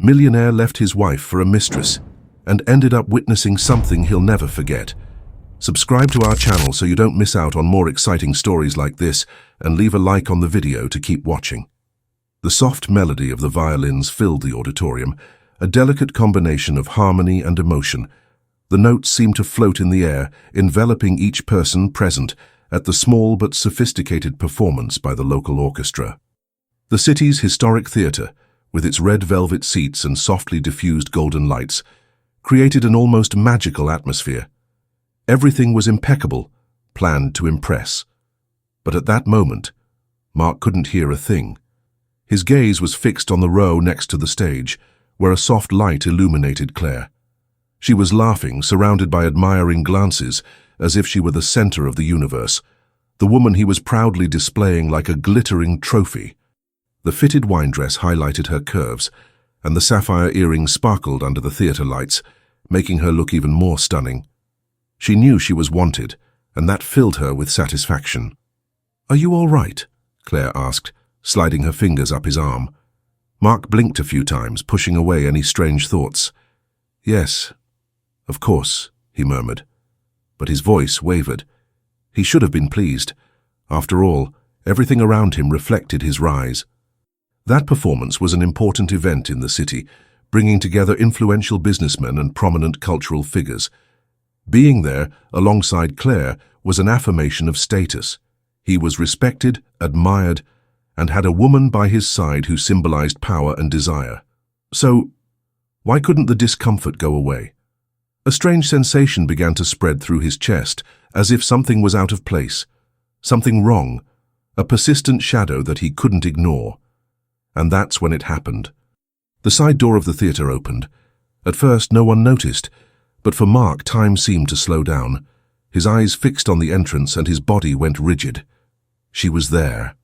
Millionaire left his wife for a mistress and ended up witnessing something he'll never forget. Subscribe to our channel so you don't miss out on more exciting stories like this, and leave a like on the video to keep watching. The soft melody of the violins filled the auditorium, a delicate combination of harmony and emotion. The notes seemed to float in the air, enveloping each person present at the small but sophisticated performance by the local orchestra. The city's historic theatre, with its red velvet seats and softly diffused golden lights, created an almost magical atmosphere. Everything was impeccable, planned to impress. But at that moment, Mark couldn't hear a thing. His gaze was fixed on the row next to the stage, where a soft light illuminated Claire. She was laughing, surrounded by admiring glances, as if she were the center of the universe, the woman he was proudly displaying like a glittering trophy. The fitted wine dress highlighted her curves, and the sapphire earrings sparkled under the theatre lights, making her look even more stunning. She knew she was wanted, and that filled her with satisfaction. "Are you all right?" Claire asked, sliding her fingers up his arm. Mark blinked a few times, pushing away any strange thoughts. "Yes, of course," he murmured. But his voice wavered. He should have been pleased. After all, everything around him reflected his rise. That performance was an important event in the city, bringing together influential businessmen and prominent cultural figures. Being there, alongside Claire, was an affirmation of status. He was respected, admired, and had a woman by his side who symbolized power and desire. So, why couldn't the discomfort go away? A strange sensation began to spread through his chest, as if something was out of place, something wrong, a persistent shadow that he couldn't ignore. And that's when it happened. The side door of the theatre opened. At first, no one noticed, but for Mark, time seemed to slow down. His eyes fixed on the entrance and his body went rigid. She was there.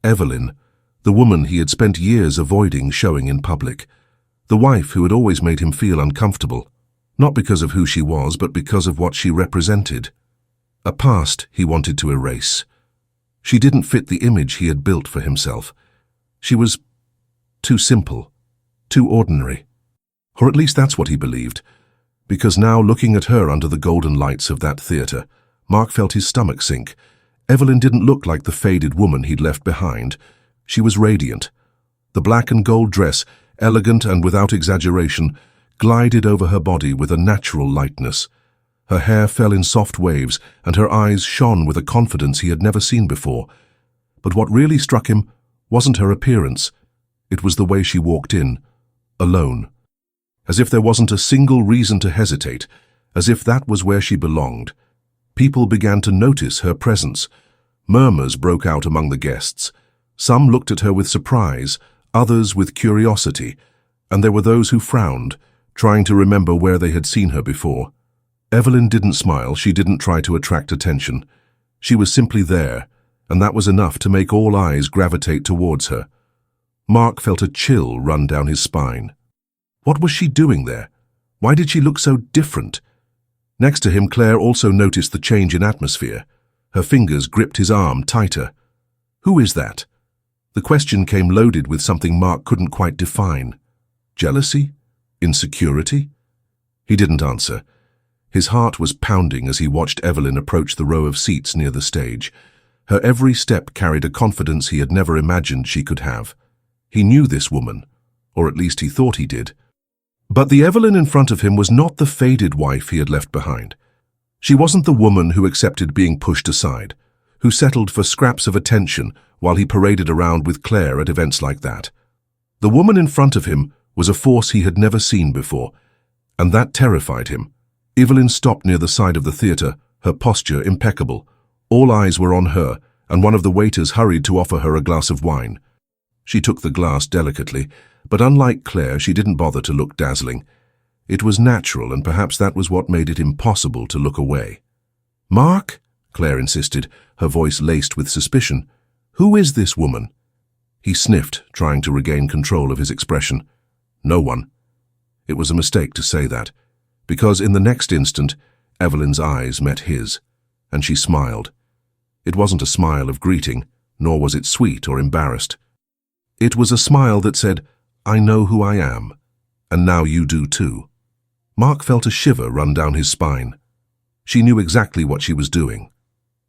Evelyn, the woman he had spent years avoiding showing in public. The wife who had always made him feel uncomfortable, not because of who she was, but because of what she represented. A past he wanted to erase. She didn't fit the image he had built for himself. She was too simple, too ordinary. Or at least that's what he believed. Because now, looking at her under the golden lights of that theatre, Mark felt his stomach sink. Evelyn didn't look like the faded woman he'd left behind. She was radiant. The black and gold dress, elegant and without exaggeration, glided over her body with a natural lightness. Her hair fell in soft waves, and her eyes shone with a confidence he had never seen before. But what really struck him wasn't her appearance. It was the way she walked in, alone. As if there wasn't a single reason to hesitate, as if that was where she belonged. People began to notice her presence. Murmurs broke out among the guests. Some looked at her with surprise, others with curiosity, and there were those who frowned, trying to remember where they had seen her before. Evelyn didn't smile, she didn't try to attract attention. She was simply there, and that was enough to make all eyes gravitate towards her. Mark felt a chill run down his spine. What was she doing there? Why did she look so different? Next to him, Claire also noticed the change in atmosphere. Her fingers gripped his arm tighter. "Who is that?" The question came loaded with something Mark couldn't quite define. Jealousy? Insecurity? He didn't answer. His heart was pounding as he watched Evelyn approach the row of seats near the stage. Her every step carried a confidence he had never imagined she could have. He knew this woman, or at least he thought he did. But the Evelyn in front of him was not the faded wife he had left behind. She wasn't the woman who accepted being pushed aside, who settled for scraps of attention while he paraded around with Claire at events like that. The woman in front of him was a force he had never seen before, and that terrified him. Evelyn stopped near the side of the theatre, her posture impeccable. All eyes were on her, and one of the waiters hurried to offer her a glass of wine. She took the glass delicately, but unlike Claire, she didn't bother to look dazzling. It was natural, and perhaps that was what made it impossible to look away. "Mark?" Claire insisted, her voice laced with suspicion. "Who is this woman?" He sniffed, trying to regain control of his expression. "No one." It was a mistake to say that, because in the next instant, Evelyn's eyes met his, and she smiled. It wasn't a smile of greeting, nor was it sweet or embarrassed. It was a smile that said, "I know who I am," And now you do too. Mark felt a shiver run down his spine. She knew exactly what she was doing.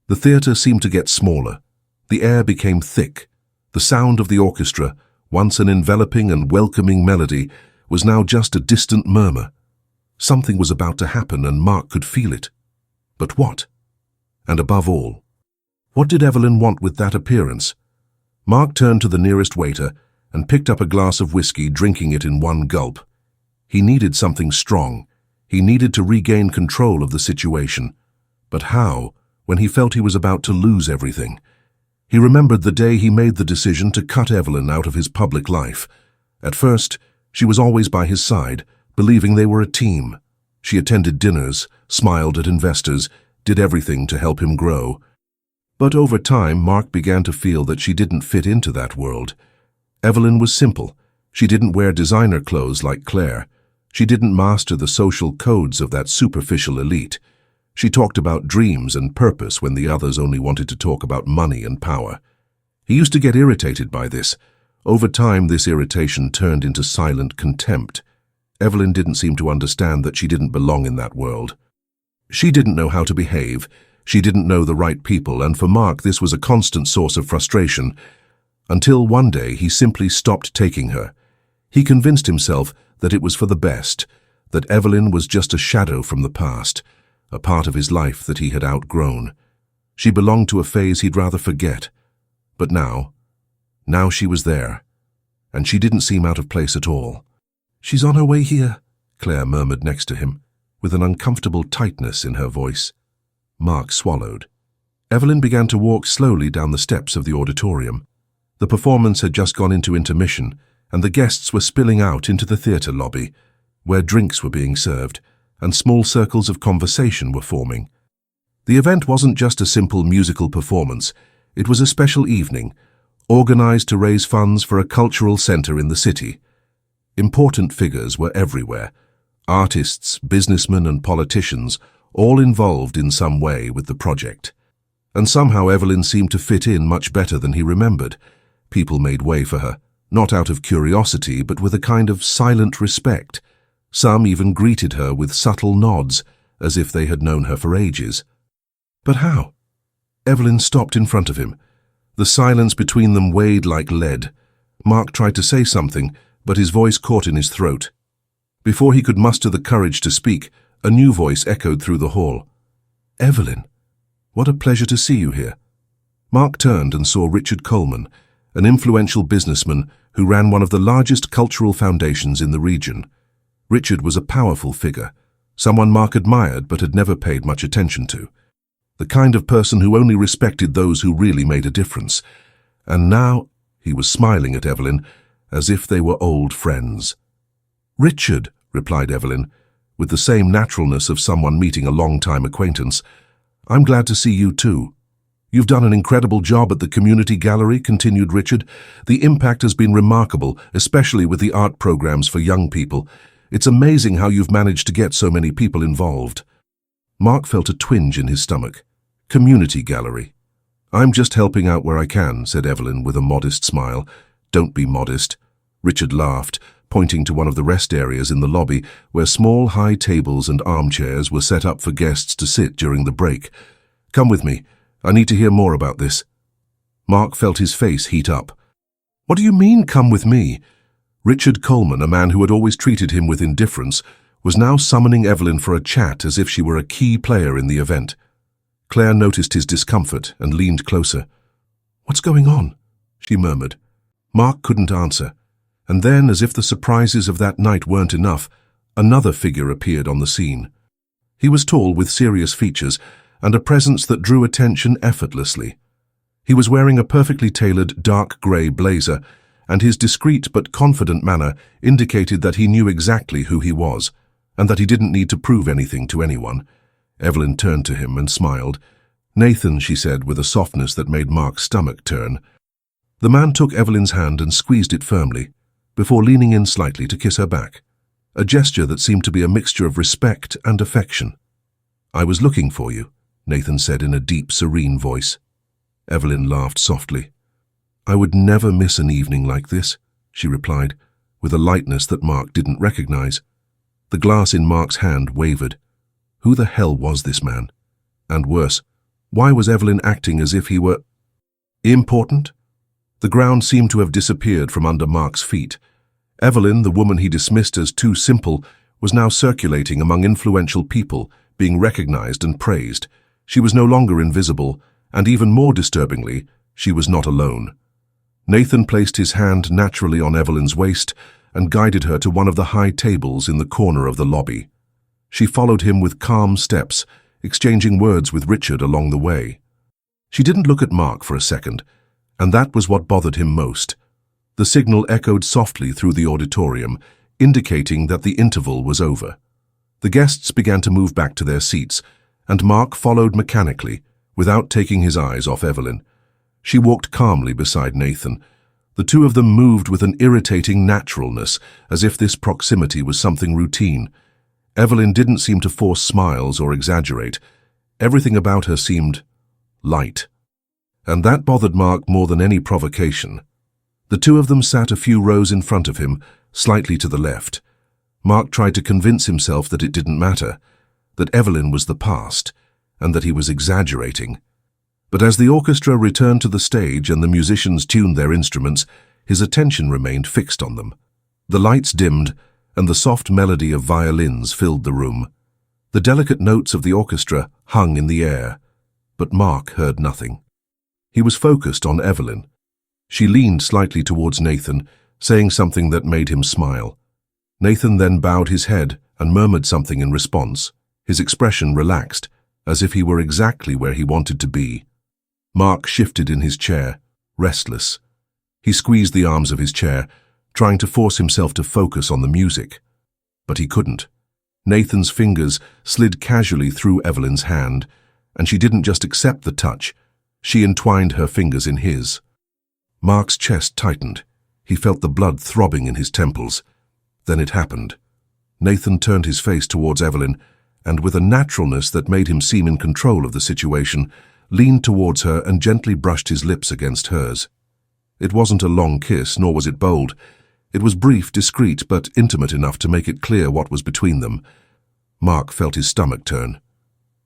The theatre seemed to get smaller. The air became thick. The sound of the orchestra, once an enveloping and welcoming melody, was now just a distant murmur. Something was about to happen and Mark could feel it. But what? And above all, what did Evelyn want with that appearance? Mark turned to the nearest waiter and picked up a glass of whiskey, drinking it in one gulp. He needed something strong. He needed to regain control of the situation. But how, when he felt he was about to lose everything? He remembered the day he made the decision to cut Evelyn out of his public life. At first, she was always by his side, believing they were a team. She attended dinners, smiled at investors, did everything to help him grow. But over time, Mark began to feel that she didn't fit into that world. Evelyn was simple. She didn't wear designer clothes like Claire. She didn't master the social codes of that superficial elite. She talked about dreams and purpose when the others only wanted to talk about money and power. He used to get irritated by this. Over time, this irritation turned into silent contempt. Evelyn didn't seem to understand that she didn't belong in that world. She didn't know how to behave. She didn't know the right people, and for Mark this was a constant source of frustration, until one day he simply stopped taking her. He convinced himself that it was for the best, that Evelyn was just a shadow from the past, a part of his life that he had outgrown. She belonged to a phase he'd rather forget. But now she was there, and she didn't seem out of place at all. "She's on her way here," Claire murmured next to him, with an uncomfortable tightness in her voice. Mark swallowed. Evelyn began to walk slowly down the steps of the auditorium. The performance had just gone into intermission, and the guests were spilling out into the theatre lobby, where drinks were being served, and small circles of conversation were forming. The event wasn't just a simple musical performance. It was a special evening, organized to raise funds for a cultural center in the city. Important figures were everywhere. Artists, businessmen, and politicians, all involved in some way with the project. And somehow Evelyn seemed to fit in much better than he remembered. People made way for her, not out of curiosity, but with a kind of silent respect. Some even greeted her with subtle nods, as if they had known her for ages. But how? Evelyn stopped in front of him. The silence between them weighed like lead. Mark tried to say something, but his voice caught in his throat. Before he could muster the courage to speak, a new voice echoed through the hall. "Evelyn, what a pleasure to see you here." Mark turned and saw Richard Coleman, an influential businessman who ran one of the largest cultural foundations in the region. Richard was a powerful figure, someone Mark admired but had never paid much attention to. The kind of person who only respected those who really made a difference. And now he was smiling at Evelyn as if they were old friends. "Richard," replied Evelyn, with the same naturalness of someone meeting a long-time acquaintance. "I'm glad to see you too." "You've done an incredible job at the community gallery," continued Richard. "The impact has been remarkable, especially with the art programs for young people. It's amazing how you've managed to get so many people involved." Mark felt a twinge in his stomach. "Community gallery. I'm just helping out where I can," said Evelyn with a modest smile. "Don't be modest." Richard laughed, pointing to one of the rest areas in the lobby where small high tables and armchairs were set up for guests to sit during the break. "Come with me. I need to hear more about this." Mark felt his face heat up. "What do you mean, come with me?" Richard Coleman, a man who had always treated him with indifference, was now summoning Evelyn for a chat as if she were a key player in the event. Claire noticed his discomfort and leaned closer. "What's going on?" she murmured. Mark couldn't answer. And then, as if the surprises of that night weren't enough, another figure appeared on the scene. He was tall with serious features and a presence that drew attention effortlessly. He was wearing a perfectly tailored dark grey blazer, and his discreet but confident manner indicated that he knew exactly who he was, and that he didn't need to prove anything to anyone. Evelyn turned to him and smiled. "Nathan," she said with a softness that made Mark's stomach turn. The man took Evelyn's hand and squeezed it firmly, before leaning in slightly to kiss her back, a gesture that seemed to be a mixture of respect and affection. "I was looking for you," Nathan said in a deep, serene voice. Evelyn laughed softly. "I would never miss an evening like this," she replied, with a lightness that Mark didn't recognize. The glass in Mark's hand wavered. Who the hell was this man? And worse, why was Evelyn acting as if he were important? The ground seemed to have disappeared from under Mark's feet. Evelyn, the woman he dismissed as too simple, was now circulating among influential people, being recognized and praised. She was no longer invisible, and even more disturbingly, she was not alone. Nathan placed his hand naturally on Evelyn's waist and guided her to one of the high tables in the corner of the lobby. She followed him with calm steps, exchanging words with Richard along the way. She didn't look at Mark for a second, and that was what bothered him most. The signal echoed softly through the auditorium, indicating that the interval was over. The guests began to move back to their seats, and Mark followed mechanically, without taking his eyes off Evelyn. She walked calmly beside Nathan. The two of them moved with an irritating naturalness, as if this proximity was something routine. Evelyn didn't seem to force smiles or exaggerate. Everything about her seemed light. And that bothered Mark more than any provocation. The two of them sat a few rows in front of him, slightly to the left. Mark tried to convince himself that it didn't matter, that Evelyn was the past, and that he was exaggerating. But as the orchestra returned to the stage and the musicians tuned their instruments, his attention remained fixed on them. The lights dimmed, and the soft melody of violins filled the room. The delicate notes of the orchestra hung in the air, but Mark heard nothing. He was focused on Evelyn. She leaned slightly towards Nathan, saying something that made him smile. Nathan then bowed his head and murmured something in response. His expression relaxed, as if he were exactly where he wanted to be. Mark shifted in his chair, restless. He squeezed the arms of his chair, trying to force himself to focus on the music. But he couldn't. Nathan's fingers slid casually through Evelyn's hand, and she didn't just accept the touch, she entwined her fingers in his. Mark's chest tightened. He felt the blood throbbing in his temples. Then it happened. Nathan turned his face towards Evelyn, and with a naturalness that made him seem in control of the situation, leaned towards her and gently brushed his lips against hers. It wasn't a long kiss, nor was it bold. It was brief, discreet, but intimate enough to make it clear what was between them. Mark felt his stomach turn.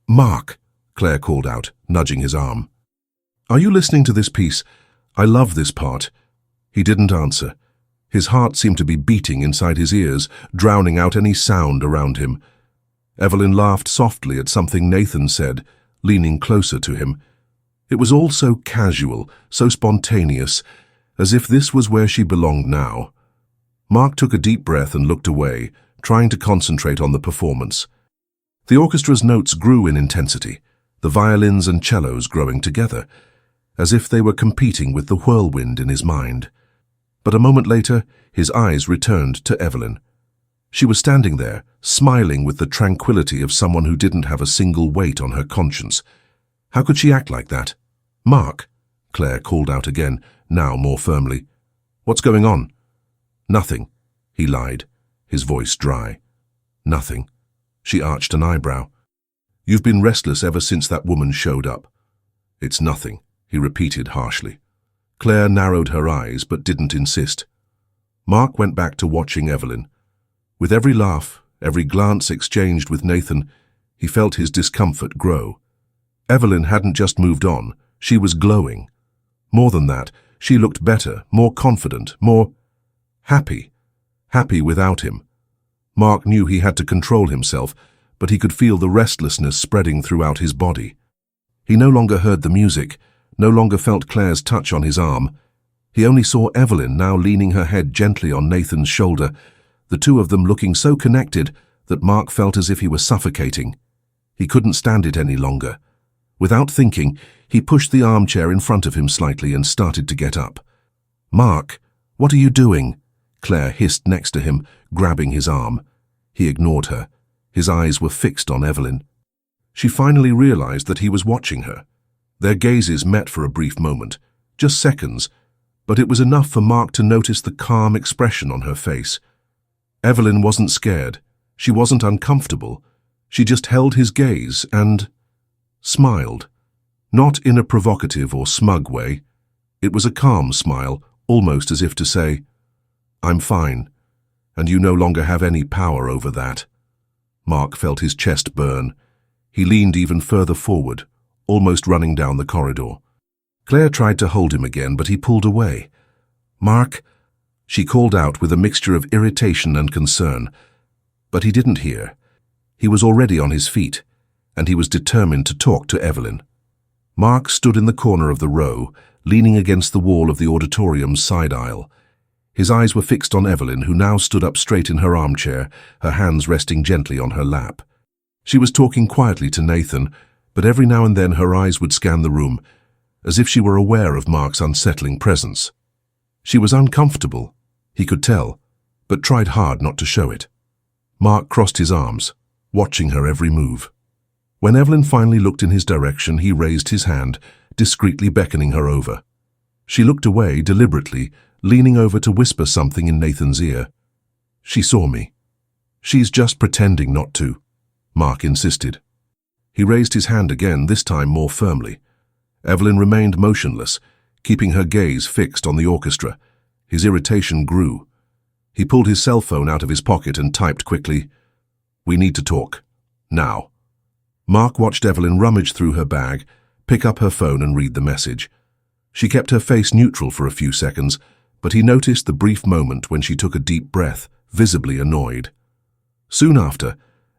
"Mark," Claire called out, nudging his arm. "Are you listening to this piece? I love this part." He didn't answer. His heart seemed to be beating inside his ears, drowning out any sound around him. Evelyn laughed softly at something Nathan said, leaning closer to him. It was all so casual, so spontaneous, as if this was where she belonged now. Mark took a deep breath and looked away, trying to concentrate on the performance. The orchestra's notes grew in intensity, the violins and cellos growing together, as if they were competing with the whirlwind in his mind. But a moment later, his eyes returned to Evelyn. She was standing there, smiling with the tranquility of someone who didn't have a single weight on her conscience. How could she act like that? "Mark," Claire called out again, now more firmly. "What's going on?" "Nothing," he lied, his voice dry. "Nothing." She arched an eyebrow. "You've been restless ever since that woman showed up." "It's nothing," he repeated harshly. Claire narrowed her eyes but didn't insist. Mark went back to watching Evelyn. With every laugh, every glance exchanged with Nathan, he felt his discomfort grow. Evelyn hadn't just moved on, she was glowing. More than that, she looked better, more confident, more happy. Happy without him. Mark knew he had to control himself, but he could feel the restlessness spreading throughout his body. He no longer heard the music, no longer felt Claire's touch on his arm. He only saw Evelyn now leaning her head gently on Nathan's shoulder, the two of them looking so connected that Mark felt as if he were suffocating. He couldn't stand it any longer. Without thinking, he pushed the armchair in front of him slightly and started to get up. "Mark, what are you doing?" Claire hissed next to him, grabbing his arm. He ignored her. His eyes were fixed on Evelyn. She finally realized that he was watching her. Their gazes met for a brief moment, just seconds, but it was enough for Mark to notice the calm expression on her face. Evelyn wasn't scared. She wasn't uncomfortable. She just held his gaze and smiled. Not in a provocative or smug way. It was a calm smile, almost as if to say, "I'm fine. and you no longer have any power over that. Mark felt his chest burn. He leaned even further forward, almost running down the corridor. Claire tried to hold him again, but he pulled away. "Mark," she called out with a mixture of irritation and concern. But he didn't hear. He was already on his feet, and he was determined to talk to Evelyn. Mark stood in the corner of the row, leaning against the wall of the auditorium's side aisle. His eyes were fixed on Evelyn, who now stood up straight in her armchair, her hands resting gently on her lap. She was talking quietly to Nathan, but every now and then her eyes would scan the room, as if she were aware of Mark's unsettling presence. She was uncomfortable, he could tell, but tried hard not to show it. Mark crossed his arms, watching her every move. When Evelyn finally looked in his direction, he raised his hand, discreetly beckoning her over. She looked away deliberately, leaning over to whisper something in Nathan's ear. "She saw me." "She's just pretending not to," Mark insisted. He raised his hand again, this time more firmly. Evelyn remained motionless, keeping her gaze fixed on the orchestra. His irritation grew. He pulled his cell phone out of his pocket and typed quickly, "We need to talk. Now." Mark watched Evelyn rummage through her bag, pick up her phone and read the message. She kept her face neutral for a few seconds, but he noticed the brief moment when she took a deep breath, visibly annoyed. Soon after,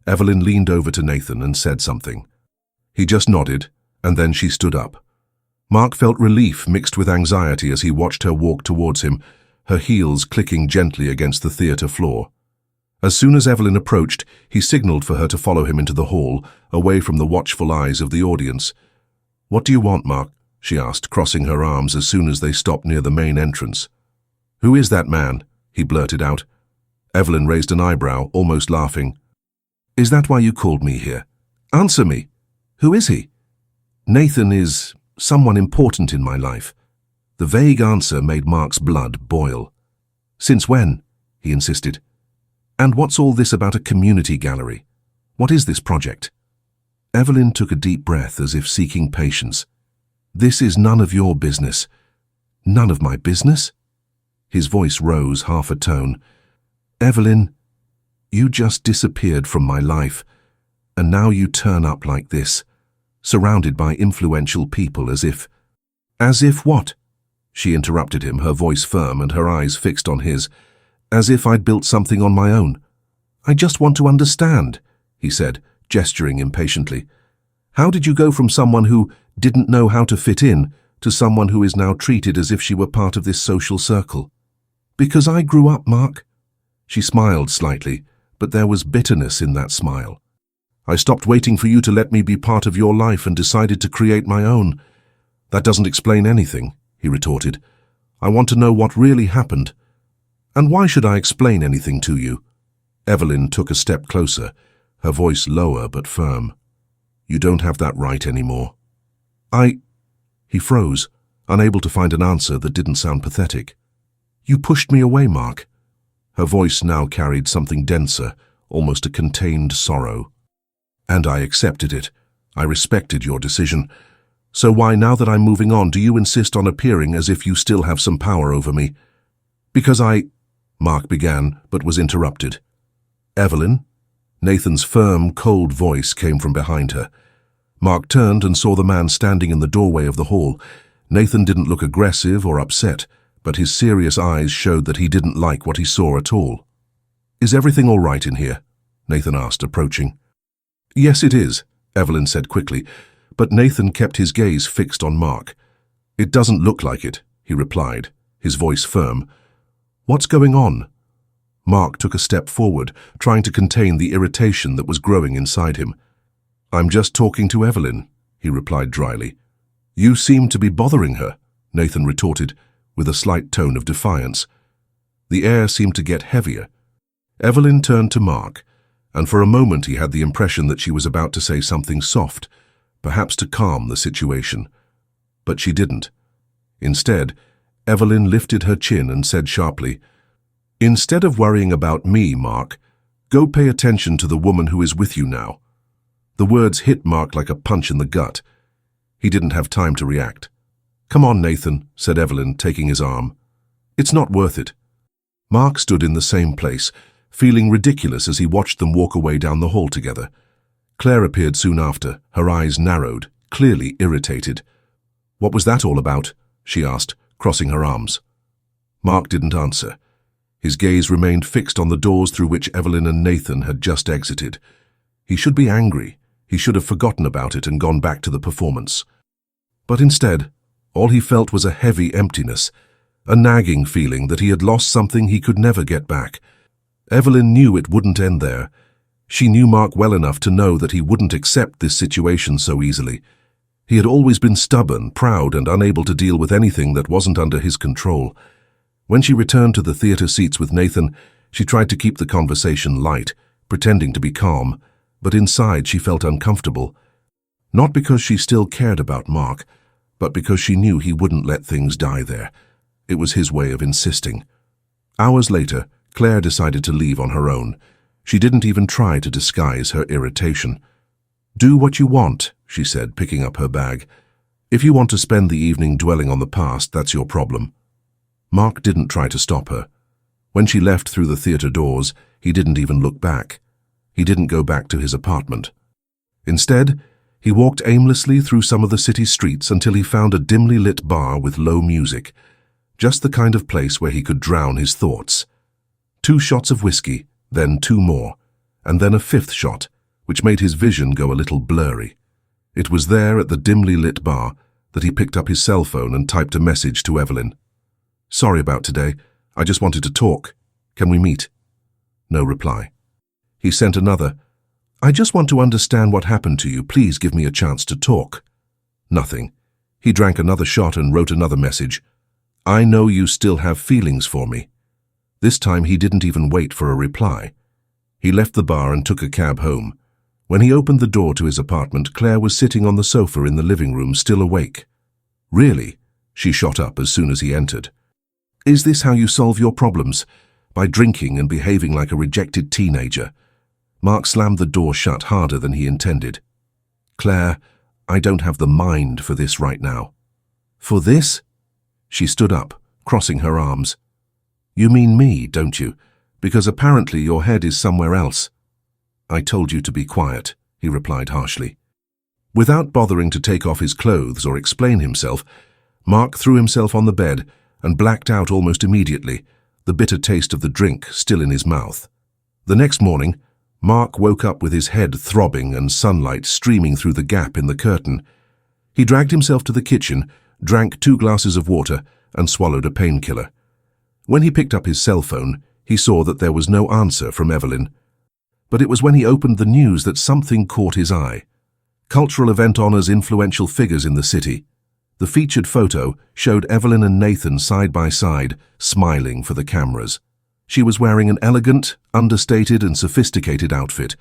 Evelyn leaned over to Nathan and said something. He just nodded, and then she stood up. Mark felt relief mixed with anxiety as he watched her walk towards him, her heels clicking gently against the theatre floor. As soon as Evelyn approached, he signaled for her to follow him into the hall, away from the watchful eyes of the audience. "What do you want, Mark?" she asked, crossing her arms as soon as they stopped near the main entrance. "Who is that man?" he blurted out. Evelyn raised an eyebrow, almost laughing. "Is that why you called me here? Answer me. Who is he?" "Nathan is someone important in my life." The vague answer made Mark's blood boil. "Since when?" he insisted. "And what's all this about a community gallery? What is this project?" Evelyn took a deep breath as if seeking patience. "This is none of your business." "None of my business?" His voice rose half a tone. "Evelyn, you just disappeared from my life, and now you turn up like this, surrounded by influential people as if—" "As if what?" She interrupted him, her voice firm and her eyes fixed on his. "As if I'd built something on my own. I just want to understand," he said, gesturing impatiently. "How did you go from someone who didn't know how to fit in to someone who is now treated as if she were part of this social circle?" "Because I grew up, Mark." She smiled slightly, but there was bitterness in that smile. "I stopped waiting for you to let me be part of your life and decided to create my own." "That doesn't explain anything," he retorted. "I want to know what really happened." "And why should I explain anything to you?" Evelyn took a step closer, her voice lower but firm. "You don't have that right anymore." He froze, unable to find an answer that didn't sound pathetic. "You pushed me away, Mark." Her voice now carried something denser, almost a contained sorrow. "And I accepted it. I respected your decision. So why, now that I'm moving on, do you insist on appearing as if you still have some power over me?" "Because Mark began, but was interrupted. "Evelyn?" Nathan's firm, cold voice came from behind her. Mark turned and saw the man standing in the doorway of the hall. Nathan didn't look aggressive or upset, but his serious eyes showed that he didn't like what he saw at all. "Is everything all right in here?" Nathan asked, approaching. "Yes, it is," Evelyn said quickly, but Nathan kept his gaze fixed on Mark. "It doesn't look like it," he replied, his voice firm. "What's going on?" Mark took a step forward, trying to contain the irritation that was growing inside him. "I'm just talking to Evelyn," he replied dryly. "You seem to be bothering her," Nathan retorted, with a slight tone of defiance. The air seemed to get heavier. Evelyn turned to Mark, and for a moment he had the impression that she was about to say something soft, perhaps to calm the situation. But she didn't. Instead, Evelyn lifted her chin and said sharply, "Instead of worrying about me, Mark, go pay attention to the woman who is with you now." The words hit Mark like a punch in the gut. He didn't have time to react. "Come on, Nathan," said Evelyn, taking his arm. "It's not worth it." Mark stood in the same place, feeling ridiculous as he watched them walk away down the hall together. Claire appeared soon after, her eyes narrowed, clearly irritated. "What was that all about?" she asked, crossing her arms. Mark didn't answer. His gaze remained fixed on the doors through which Evelyn and Nathan had just exited. He should be angry. He should have forgotten about it and gone back to the performance. But instead, all he felt was a heavy emptiness, a nagging feeling that he had lost something he could never get back. Evelyn knew it wouldn't end there. She knew Mark well enough to know that he wouldn't accept this situation so easily. He had always been stubborn, proud, and unable to deal with anything that wasn't under his control. When she returned to the theater seats with Nathan, she tried to keep the conversation light, pretending to be calm, but inside she felt uncomfortable. Not because she still cared about Mark, but because she knew he wouldn't let things die there. It was his way of insisting. Hours later, Claire decided to leave on her own. She didn't even try to disguise her irritation. "Do what you want," she said, picking up her bag. "If you want to spend the evening dwelling on the past, that's your problem." Mark didn't try to stop her. When she left through the theater doors, he didn't even look back. He didn't go back to his apartment. Instead, he walked aimlessly through some of the city streets until he found a dimly lit bar with low music, just the kind of place where he could drown his thoughts. 2 shots of whiskey, then 2 more, and then a 5th shot, which made his vision go a little blurry. It was there at the dimly lit bar that he picked up his cell phone and typed a message to Evelyn. "Sorry about today. I just wanted to talk. Can we meet?" No reply. He sent another. "I just want to understand what happened to you. Please give me a chance to talk." Nothing. He drank another shot and wrote another message. "I know you still have feelings for me." This time he didn't even wait for a reply. He left the bar and took a cab home. When he opened the door to his apartment, Claire was sitting on the sofa in the living room, still awake. "Really?" She shot up as soon as he entered. "Is this how you solve your problems? By drinking and behaving like a rejected teenager?" Mark slammed the door shut harder than he intended. "Claire, I don't have the mind for this right now." "For this?" She stood up, crossing her arms. "You mean me, don't you? Because apparently your head is somewhere else." "I told you to be quiet," he replied harshly. Without bothering to take off his clothes or explain himself, Mark threw himself on the bed and blacked out almost immediately, the bitter taste of the drink still in his mouth. The next morning, Mark woke up with his head throbbing and sunlight streaming through the gap in the curtain. He dragged himself to the kitchen, drank 2 glasses of water, and swallowed a painkiller. When he picked up his cell phone, he saw that there was no answer from Evelyn. But it was when he opened the news that something caught his eye. Cultural event honors influential figures in the city. The featured photo showed Evelyn and Nathan side by side, smiling for the cameras. She was wearing an elegant, understated and sophisticated outfit,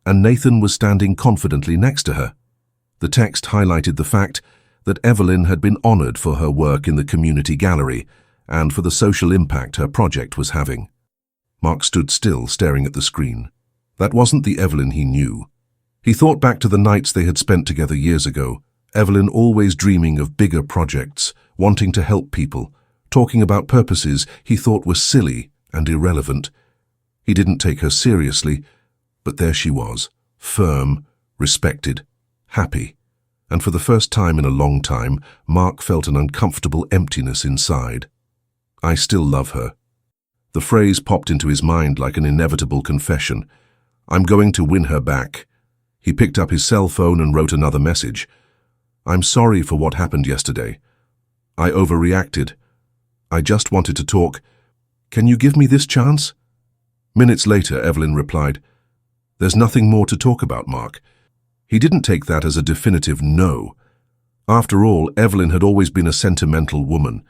and Nathan was standing confidently next to her. The text highlighted the fact that Evelyn had been honored for her work in the community gallery and for the social impact her project was having. Mark stood still, staring at the screen. That wasn't the Evelyn he knew. He thought back to the nights they had spent together years ago, Evelyn always dreaming of bigger projects, wanting to help people, talking about purposes he thought were silly and irrelevant. He didn't take her seriously, but there she was, firm, respected, happy. And for the first time in a long time, Mark felt an uncomfortable emptiness inside. "I still love her." The phrase popped into his mind like an inevitable confession. "I'm going to win her back." He picked up his cell phone and wrote another message. "I'm sorry for what happened yesterday. I overreacted. I just wanted to talk. Can you give me this chance?" Minutes later, Evelyn replied, "There's nothing more to talk about, Mark." He didn't take that as a definitive no. After all, Evelyn had always been a sentimental woman.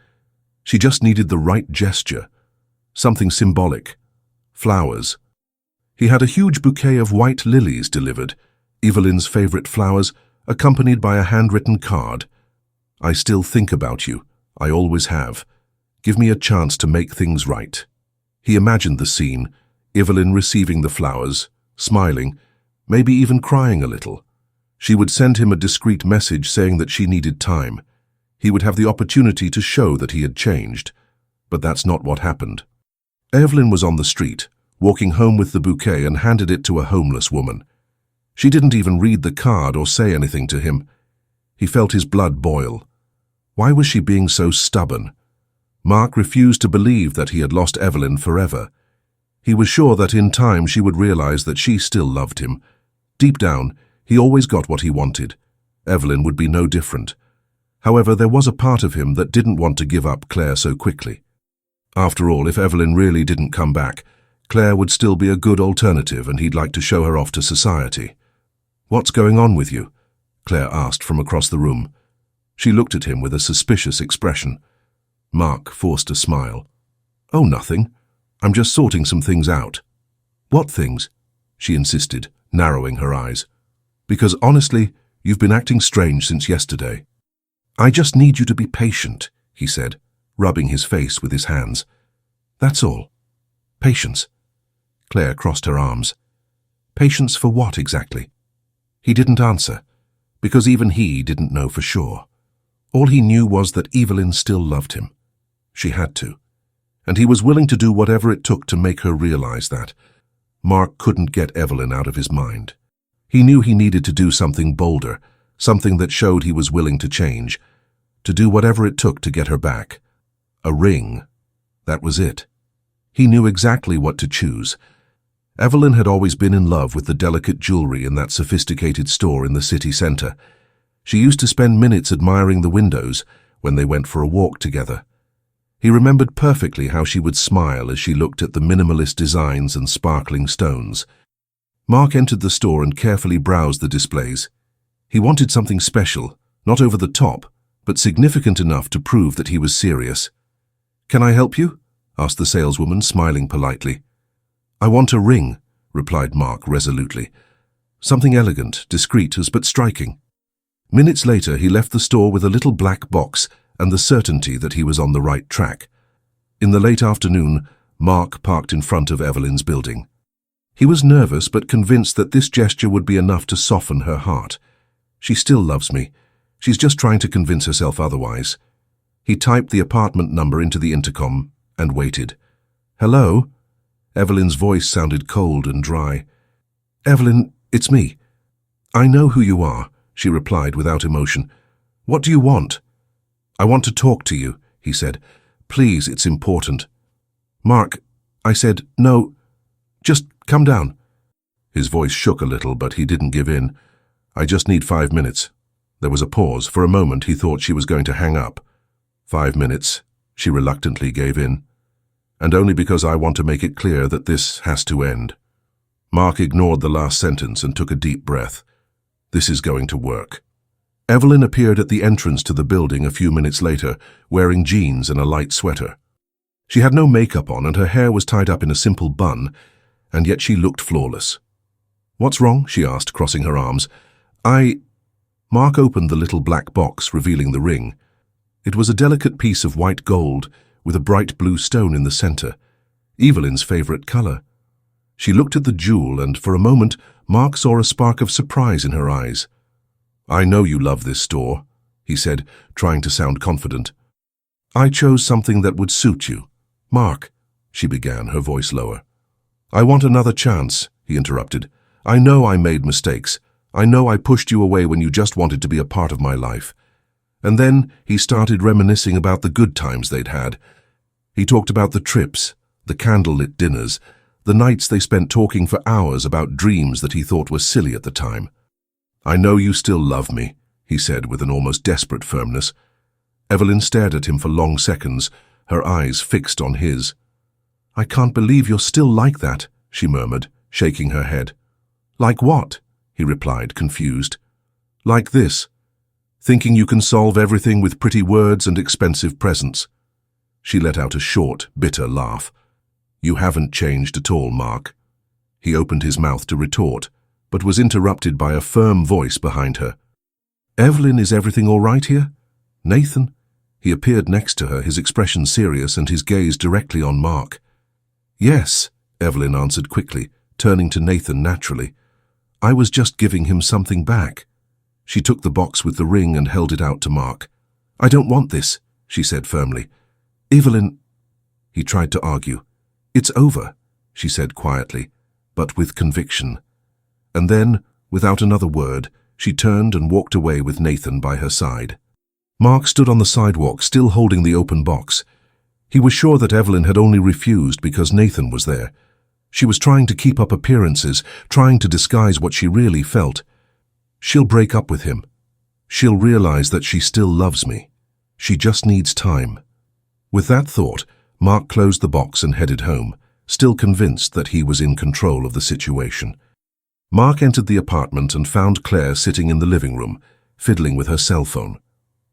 She just needed the right gesture, something symbolic, flowers. He had a huge bouquet of white lilies delivered, Evelyn's favorite flowers, accompanied by a handwritten card. "I still think about you. I always have. Give me a chance to make things right." He imagined the scene, Evelyn receiving the flowers, smiling, maybe even crying a little. She would send him a discreet message saying that she needed time. He would have the opportunity to show that he had changed. But that's not what happened. Evelyn was on the street, walking home with the bouquet and handed it to a homeless woman. She didn't even read the card or say anything to him. He felt his blood boil. Why was she being so stubborn? Mark refused to believe that he had lost Evelyn forever. He was sure that in time she would realize that she still loved him. Deep down, he always got what he wanted. Evelyn would be no different. However, there was a part of him that didn't want to give up Claire so quickly. After all, if Evelyn really didn't come back, Claire would still be a good alternative and he'd like to show her off to society. "What's going on with you?" Claire asked from across the room. She looked at him with a suspicious expression. Mark forced a smile. "Oh, nothing. I'm just sorting some things out." "What things?" she insisted, narrowing her eyes. "Because honestly, you've been acting strange since yesterday." "I just need you to be patient," he said, rubbing his face with his hands. "That's all. Patience." Claire crossed her arms. Patience for what exactly? He didn't answer, because even he didn't know for sure. All he knew was that Evelyn still loved him. She had to. And he was willing to do whatever it took to make her realize that. Mark couldn't get Evelyn out of his mind. He knew he needed to do something bolder, something that showed he was willing to change, to do whatever it took to get her back. A ring. That was it. He knew exactly what to choose. Evelyn had always been in love with the delicate jewelry in that sophisticated store in the city center. She used to spend minutes admiring the windows when they went for a walk together. He remembered perfectly how she would smile as she looked at the minimalist designs and sparkling stones. Mark entered the store and carefully browsed the displays. He wanted something special, not over the top, but significant enough to prove that he was serious. "Can I help you?" asked the saleswoman, smiling politely. "I want a ring," replied Mark resolutely. "Something elegant, discreet, but striking." Minutes later, he left the store with a little black box and the certainty that he was on the right track. In the late afternoon, Mark parked in front of Evelyn's building. He was nervous but convinced that this gesture would be enough to soften her heart. "She still loves me. She's just trying to convince herself otherwise." He typed the apartment number into the intercom and waited. "Hello?" Evelyn's voice sounded cold and dry. "Evelyn, it's me." "I know who you are," she replied without emotion. "What do you want?" "I want to talk to you," he said. "Please, it's important." "Mark," I said, "no, just come down." His voice shook a little, but he didn't give in. "I just need 5 minutes." There was a pause. For a moment, he thought she was going to hang up. 5 minutes, she reluctantly gave in. "And only because I want to make it clear that this has to end." Mark ignored the last sentence and took a deep breath. This is going to work. Evelyn appeared at the entrance to the building a few minutes later, wearing jeans and a light sweater. She had no makeup on and her hair was tied up in a simple bun, and yet she looked flawless. "What's wrong?" she asked, crossing her arms. Mark opened the little black box, revealing the ring. It was a delicate piece of white gold with a bright blue stone in the center, Evelyn's favorite color. She looked at the jewel and, for a moment, Mark saw a spark of surprise in her eyes. "I know you love this store," he said, trying to sound confident. "I chose something that would suit you." "Mark," she began, her voice lower. "I want another chance," he interrupted. "I know I made mistakes. I know I pushed you away when you just wanted to be a part of my life." And then he started reminiscing about the good times they'd had. He talked about the trips, the candlelit dinners, the nights they spent talking for hours about dreams that he thought were silly at the time. "I know you still love me," he said with an almost desperate firmness. Evelyn stared at him for long seconds, her eyes fixed on his. "I can't believe you're still like that," she murmured, shaking her head. "Like what?" he replied, confused. "Like this. Thinking you can solve everything with pretty words and expensive presents." She let out a short, bitter laugh. "You haven't changed at all, Mark." He opened his mouth to retort, but was interrupted by a firm voice behind her. "Evelyn, is everything all right here? Nathan?" He appeared next to her, his expression serious and his gaze directly on Mark. "Yes," Evelyn answered quickly, turning to Nathan naturally. "I was just giving him something back." She took the box with the ring and held it out to Mark. "I don't want this," she said firmly. "Evelyn," he tried to argue. "It's over. she said quietly, but with conviction. And then, without another word, she turned and walked away with Nathan by her side. Mark stood on the sidewalk, still holding the open box. He was sure that Evelyn had only refused because Nathan was there. She was trying to keep up appearances, trying to disguise what she really felt. She'll break up with him. She'll realize that she still loves me. She just needs time. With that thought, Mark closed the box and headed home, still convinced that he was in control of the situation. Mark entered the apartment and found Claire sitting in the living room, fiddling with her cell phone.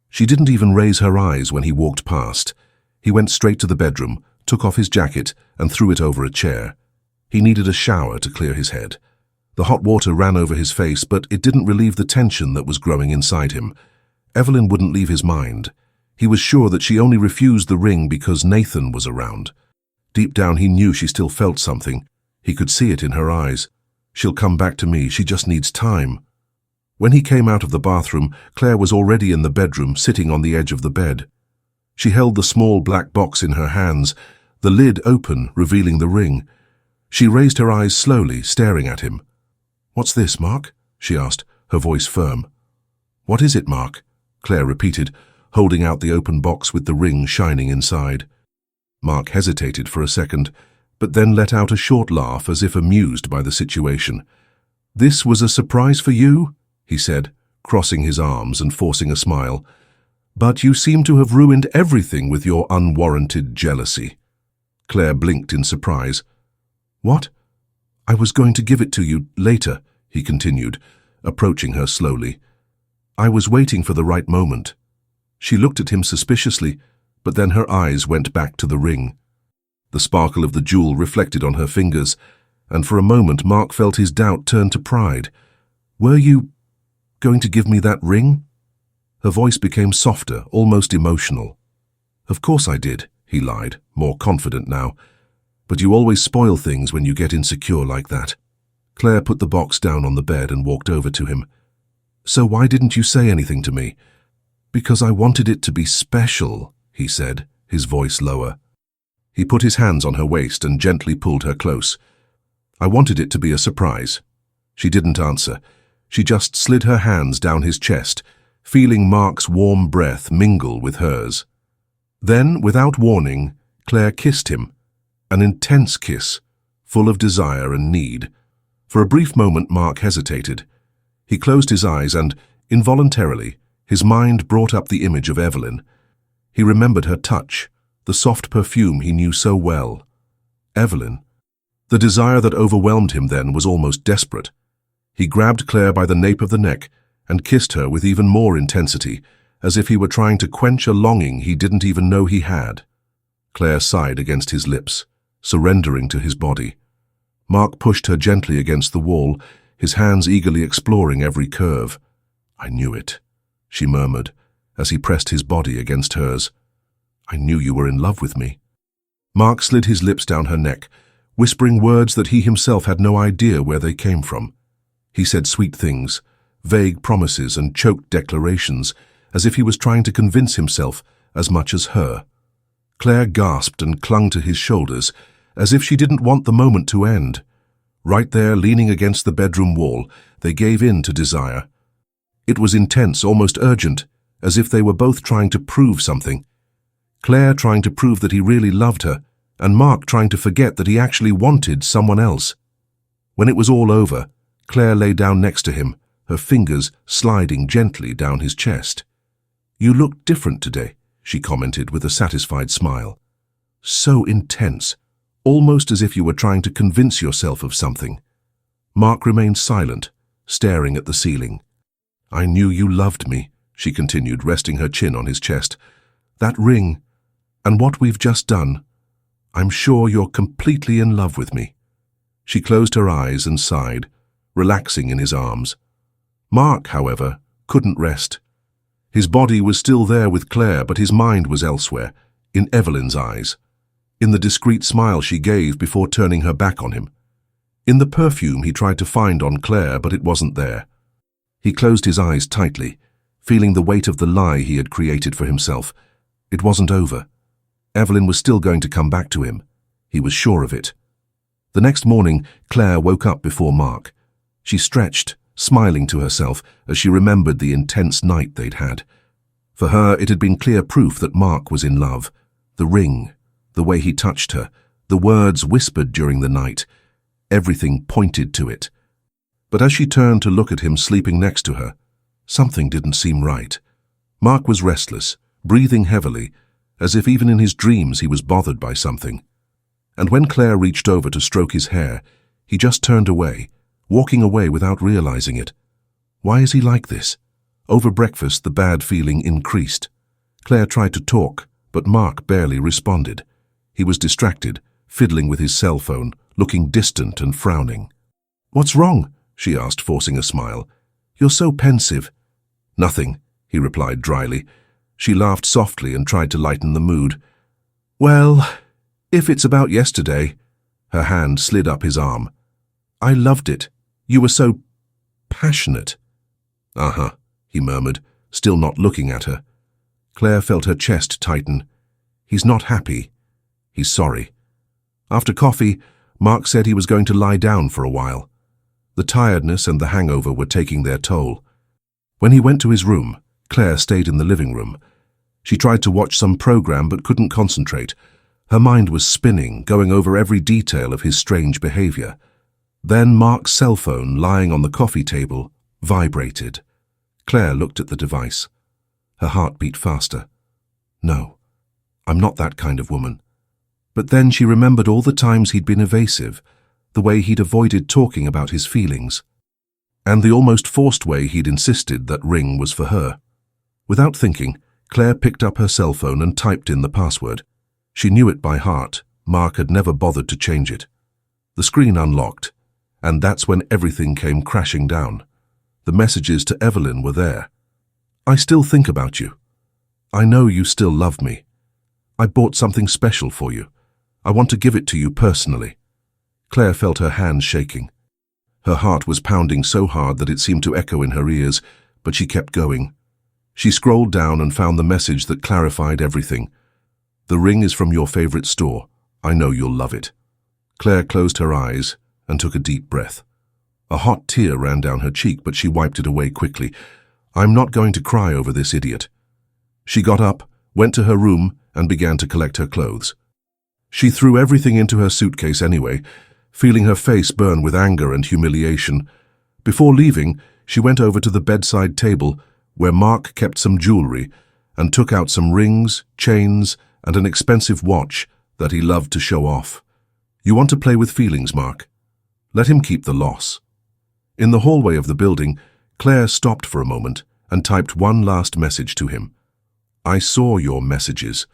She didn't even raise her eyes when he walked past. He went straight to the bedroom, took off his jacket, and threw it over a chair. He needed a shower to clear his head. The hot water ran over his face, but it didn't relieve the tension that was growing inside him. Evelyn wouldn't leave his mind. He was sure that she only refused the ring because Nathan was around. Deep down he knew she still felt something. He could see it in her eyes. She'll come back to me, she just needs time. When he came out of the bathroom, Claire was already in the bedroom, sitting on the edge of the bed. She held the small black box in her hands, the lid open, revealing the ring. She raised her eyes slowly, staring at him. "What's this, Mark?" she asked, her voice firm. "What is it, Mark?" Claire repeated, holding out the open box with the ring shining inside. Mark hesitated for a second, but then let out a short laugh as if amused by the situation. "This was a surprise for you?" he said, crossing his arms and forcing a smile. "But you seem to have ruined everything with your unwarranted jealousy." Claire blinked in surprise. "What? I was going to give it to you later," he continued, approaching her slowly. "I was waiting for the right moment." She looked at him suspiciously, but then her eyes went back to the ring. The sparkle of the jewel reflected on her fingers, and for a moment Mark felt his doubt turn to pride. "Were you going to give me that ring?" Her voice became softer, almost emotional. "Of course I did," he lied, more confident now. "But you always spoil things when you get insecure like that." Claire put the box down on the bed and walked over to him. "So why didn't you say anything to me?" "Because I wanted it to be special," he said, his voice lower. He put his hands on her waist and gently pulled her close. "I wanted it to be a surprise." She didn't answer. She just slid her hands down his chest, feeling Mark's warm breath mingle with hers. Then, without warning, Claire kissed him. An intense kiss, full of desire and need. For a brief moment Mark hesitated. He closed his eyes and, involuntarily, his mind brought up the image of Evelyn. He remembered her touch, the soft perfume he knew so well. Evelyn. The desire that overwhelmed him then was almost desperate. He grabbed Claire by the nape of the neck and kissed her with even more intensity, as if he were trying to quench a longing he didn't even know he had. Claire sighed against his lips, surrendering to his body. Mark pushed her gently against the wall, his hands eagerly exploring every curve. "I knew it," she murmured, as he pressed his body against hers. "I knew you were in love with me." Mark slid his lips down her neck, whispering words that he himself had no idea where they came from. He said sweet things, vague promises and choked declarations, as if he was trying to convince himself as much as her. Claire gasped and clung to his shoulders, as if she didn't want the moment to end. Right there, leaning against the bedroom wall, they gave in to desire. It was intense, almost urgent, as if they were both trying to prove something. Claire trying to prove that he really loved her, and Mark trying to forget that he actually wanted someone else. When it was all over, Claire lay down next to him, her fingers sliding gently down his chest. "You look different today," she commented with a satisfied smile. "So intense, almost as if you were trying to convince yourself of something." Mark remained silent, staring at the ceiling. "I knew you loved me," she continued, resting her chin on his chest. "That ring, and what we've just done. I'm sure you're completely in love with me." She closed her eyes and sighed, relaxing in his arms. Mark, however, couldn't rest. His body was still there with Claire, but his mind was elsewhere, in Evelyn's eyes, in the discreet smile she gave before turning her back on him, in the perfume he tried to find on Claire, but it wasn't there. He closed his eyes tightly, feeling the weight of the lie he had created for himself. It wasn't over. Evelyn was still going to come back to him. He was sure of it. The next morning, Claire woke up before Mark. She stretched, smiling to herself as she remembered the intense night they'd had. For her, it had been clear proof that Mark was in love. The ring, the way he touched her, the words whispered during the night, everything pointed to it. But as she turned to look at him sleeping next to her, something didn't seem right. Mark was restless, breathing heavily, as if even in his dreams he was bothered by something. And when Claire reached over to stroke his hair, he just turned away, walking away without realizing it. Why is he like this? Over breakfast, the bad feeling increased. Claire tried to talk, but Mark barely responded. He was distracted, fiddling with his cell phone, looking distant and frowning. "What's wrong?" she asked, forcing a smile. "You're so pensive." "Nothing," he replied dryly. She laughed softly and tried to lighten the mood. "Well, if it's about yesterday." Her hand slid up his arm. "I loved it. You were so passionate." "Uh-huh," he murmured, still not looking at her. Claire felt her chest tighten. He's not happy. He's sorry. After coffee, Mark said he was going to lie down for a while. The tiredness and the hangover were taking their toll. When he went to his room, Claire stayed in the living room. She tried to watch some program but couldn't concentrate. Her mind was spinning, going over every detail of his strange behavior. Then Mark's cell phone, lying on the coffee table, vibrated. Claire looked at the device. Her heart beat faster. No, I'm not that kind of woman. But then she remembered all the times he'd been evasive, the way he'd avoided talking about his feelings, and the almost forced way he'd insisted that ring was for her. Without thinking, Claire picked up her cell phone and typed in the password. She knew it by heart. Mark had never bothered to change it. The screen unlocked, and that's when everything came crashing down. The messages to Evelyn were there. "I still think about you. I know you still love me. I bought something special for you. I want to give it to you personally." Claire felt her hands shaking. Her heart was pounding so hard that it seemed to echo in her ears, but she kept going. She scrolled down and found the message that clarified everything. "The ring is from your favorite store. I know you'll love it." Claire closed her eyes and took a deep breath. A hot tear ran down her cheek, but she wiped it away quickly. "I'm not going to cry over this idiot." She got up, went to her room, and began to collect her clothes. She threw everything into her suitcase anyway, feeling her face burn with anger and humiliation. Before leaving, she went over to the bedside table, where Mark kept some jewelry, and took out some rings, chains, and an expensive watch that he loved to show off. "You want to play with feelings, Mark? Let him keep the loss." In the hallway of the building, Claire stopped for a moment and typed one last message to him. "I saw your messages.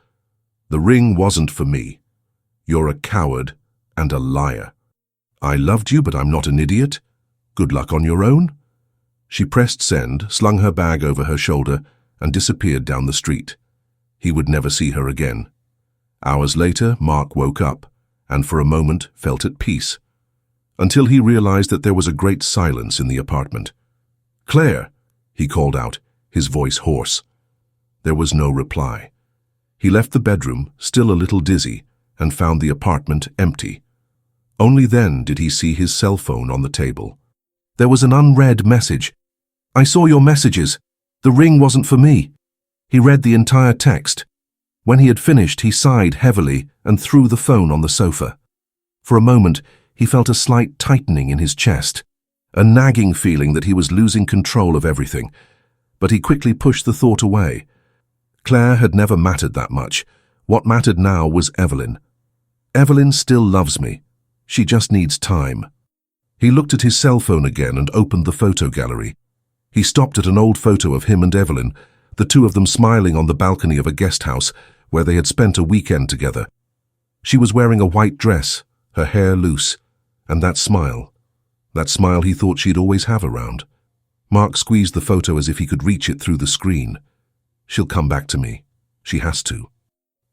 The ring wasn't for me. You're a coward and a liar. I loved you, but I'm not an idiot. Good luck on your own." She pressed send, slung her bag over her shoulder, and disappeared down the street. He would never see her again. Hours later, Mark woke up, and for a moment felt at peace, until he realized that there was a great silence in the apartment. "Claire," he called out, his voice hoarse. There was no reply. He left the bedroom, still a little dizzy, and found the apartment empty. Only then did he see his cell phone on the table. There was an unread message. "I saw your messages. The ring wasn't for me." He read the entire text. When he had finished, he sighed heavily and threw the phone on the sofa. For a moment, he felt a slight tightening in his chest, a nagging feeling that he was losing control of everything. But he quickly pushed the thought away. Claire had never mattered that much. What mattered now was Evelyn. "Evelyn still loves me. She just needs time." He looked at his cell phone again and opened the photo gallery. He stopped at an old photo of him and Evelyn, the two of them smiling on the balcony of a guest house where they had spent a weekend together. She was wearing a white dress, her hair loose, and that smile he thought she'd always have around. Mark squeezed the photo as if he could reach it through the screen. "She'll come back to me. She has to."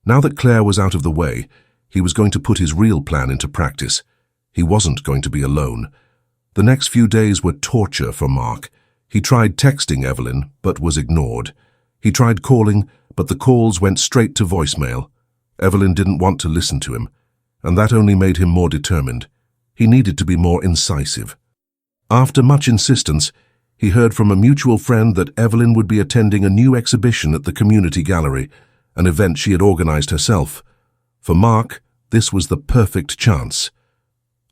Now that Claire was out of the way, he was going to put his real plan into practice. He wasn't going to be alone. The next few days were torture for Mark. He tried texting Evelyn, but was ignored. He tried calling, but the calls went straight to voicemail. Evelyn didn't want to listen to him, and that only made him more determined. He needed to be more incisive. After much insistence, he heard from a mutual friend that Evelyn would be attending a new exhibition at the community gallery, an event she had organized herself. For Mark, this was the perfect chance.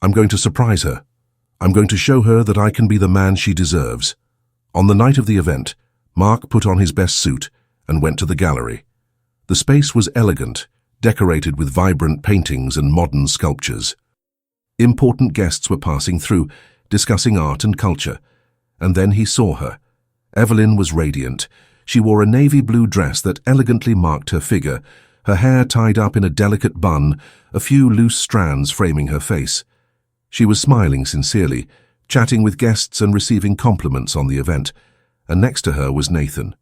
I'm going to surprise her. I'm going to show her that I can be the man she deserves. On the night of the event, Mark put on his best suit and went to the gallery. The space was elegant, decorated with vibrant paintings and modern sculptures. Important guests were passing through, discussing art and culture. And then he saw her. Evelyn was radiant. She wore a navy blue dress that elegantly marked her figure, her hair tied up in a delicate bun, a few loose strands framing her face. She was smiling sincerely, chatting with guests and receiving compliments on the event, and next to her was Nathan.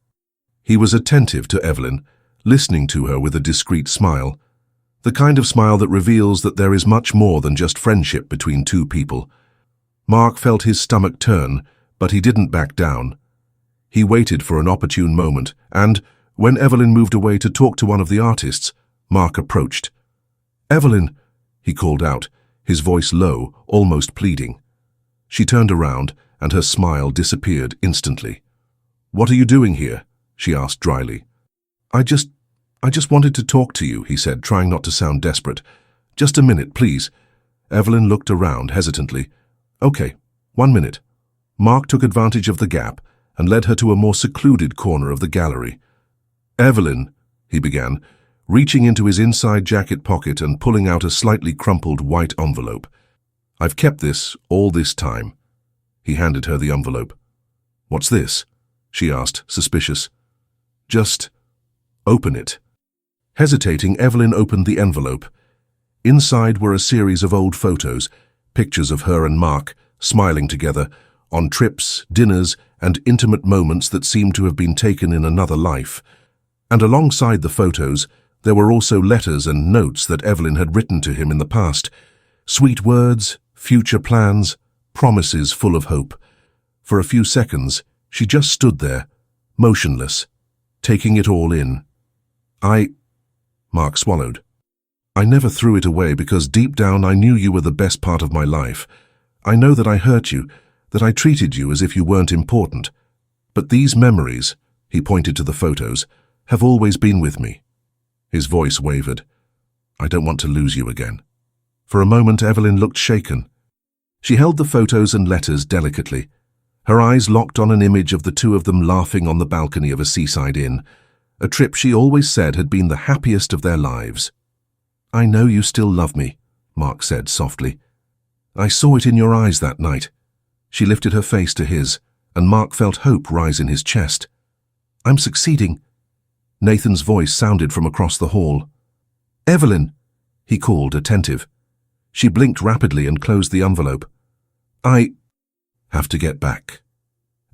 He was attentive to Evelyn, listening to her with a discreet smile, the kind of smile that reveals that there is much more than just friendship between two people. Mark felt his stomach turn, but he didn't back down. He waited for an opportune moment, and, when Evelyn moved away to talk to one of the artists, Mark approached. "Evelyn," he called out, his voice low, almost pleading. She turned around, and her smile disappeared instantly. "What are you doing here?" she asked dryly. I just wanted to talk to you," he said, trying not to sound desperate. "Just a minute, please." Evelyn looked around hesitantly. "Okay, 1 minute." Mark took advantage of the gap and led her to a more secluded corner of the gallery. "Evelyn," he began, reaching into his inside jacket pocket and pulling out a slightly crumpled white envelope. "I've kept this all this time." He handed her the envelope. "What's this?" she asked, suspicious. "Just open it." Hesitating, Evelyn opened the envelope. Inside were a series of old photos, pictures of her and Mark, smiling together, on trips, dinners, and intimate moments that seemed to have been taken in another life. And alongside the photos, there were also letters and notes that Evelyn had written to him in the past. Sweet words, future plans, promises full of hope. For a few seconds, she just stood there, motionless, taking it all in. Mark swallowed. "I never threw it away because deep down I knew you were the best part of my life. I know that I hurt you, that I treated you as if you weren't important. But these memories," he pointed to the photos, "have always been with me." His voice wavered. "I don't want to lose you again." For a moment, Evelyn looked shaken. She held the photos and letters delicately. Her eyes locked on an image of the two of them laughing on the balcony of a seaside inn, a trip she always said had been the happiest of their lives. "I know you still love me," Mark said softly. "I saw it in your eyes that night." She lifted her face to his, and Mark felt hope rise in his chest. "I'm succeeding." Nathan's voice sounded from across the hall. "Evelyn," he called, attentive. She blinked rapidly and closed the envelope. "I have to get back."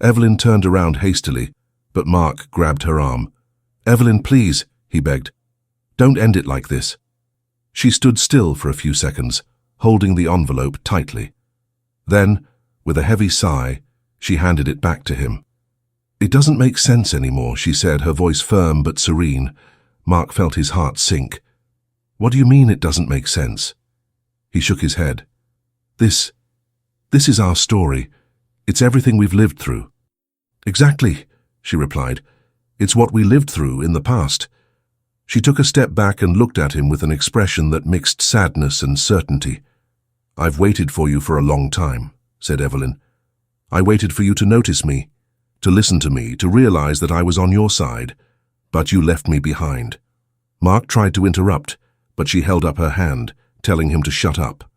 Evelyn turned around hastily, but Mark grabbed her arm. "Evelyn, please," he begged. "Don't end it like this." She stood still for a few seconds, holding the envelope tightly. Then, with a heavy sigh, she handed it back to him. "It doesn't make sense anymore," she said, her voice firm but serene. Mark felt his heart sink. "What do you mean it doesn't make sense?" He shook his head. This is our story. It's everything we've lived through." "Exactly," she replied. "It's what we lived through in the past." She took a step back and looked at him with an expression that mixed sadness and certainty. "I've waited for you for a long time," said Evelyn. "I waited for you to notice me, to listen to me, to realize that I was on your side, but you left me behind." Mark tried to interrupt, but she held up her hand, telling him to shut up.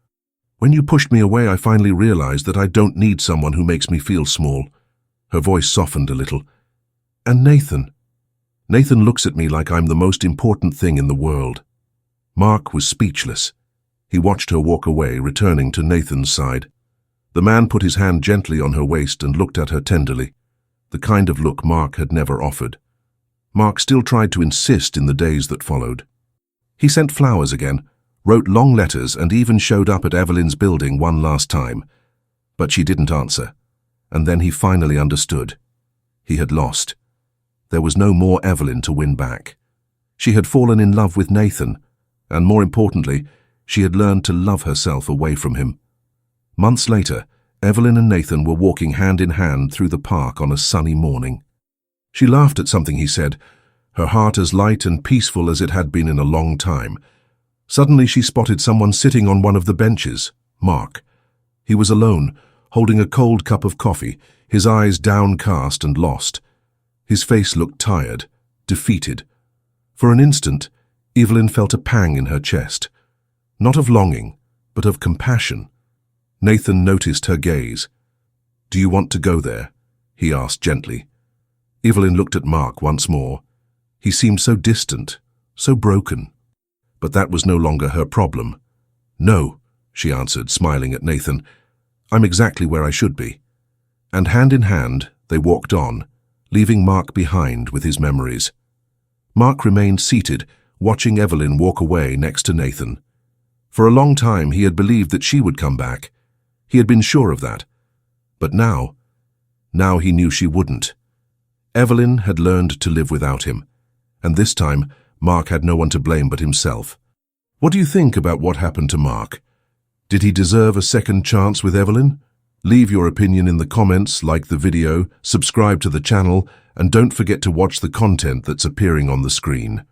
"When you pushed me away, I finally realized that I don't need someone who makes me feel small." Her voice softened a little. "And Nathan looks at me like I'm the most important thing in the world." Mark was speechless. He watched her walk away, returning to Nathan's side. The man put his hand gently on her waist and looked at her tenderly, the kind of look Mark had never offered. Mark still tried to insist in the days that followed. He sent flowers again, wrote long letters, and even showed up at Evelyn's building one last time. But she didn't answer, and then he finally understood. He had lost. There was no more Evelyn to win back. She had fallen in love with Nathan, and more importantly, she had learned to love herself away from him. Months later, Evelyn and Nathan were walking hand in hand through the park on a sunny morning. She laughed at something he said, her heart as light and peaceful as it had been in a long time. Suddenly she spotted someone sitting on one of the benches, Mark. He was alone, holding a cold cup of coffee, his eyes downcast and lost. His face looked tired, defeated. For an instant, Evelyn felt a pang in her chest. Not of longing, but of compassion. Nathan noticed her gaze. "Do you want to go there?" he asked gently. Evelyn looked at Mark once more. He seemed so distant, so broken. But that was no longer her problem. "No," she answered, smiling at Nathan. "I'm exactly where I should be." And hand in hand, they walked on, leaving Mark behind with his memories. Mark remained seated, watching Evelyn walk away next to Nathan. For a long time he had believed that she would come back. He had been sure of that. But now he knew she wouldn't. Evelyn had learned to live without him, and this time Mark had no one to blame but himself. What do you think about what happened to Mark? Did he deserve a second chance with Evelyn? Leave your opinion in the comments, like the video, subscribe to the channel, and don't forget to watch the content that's appearing on the screen.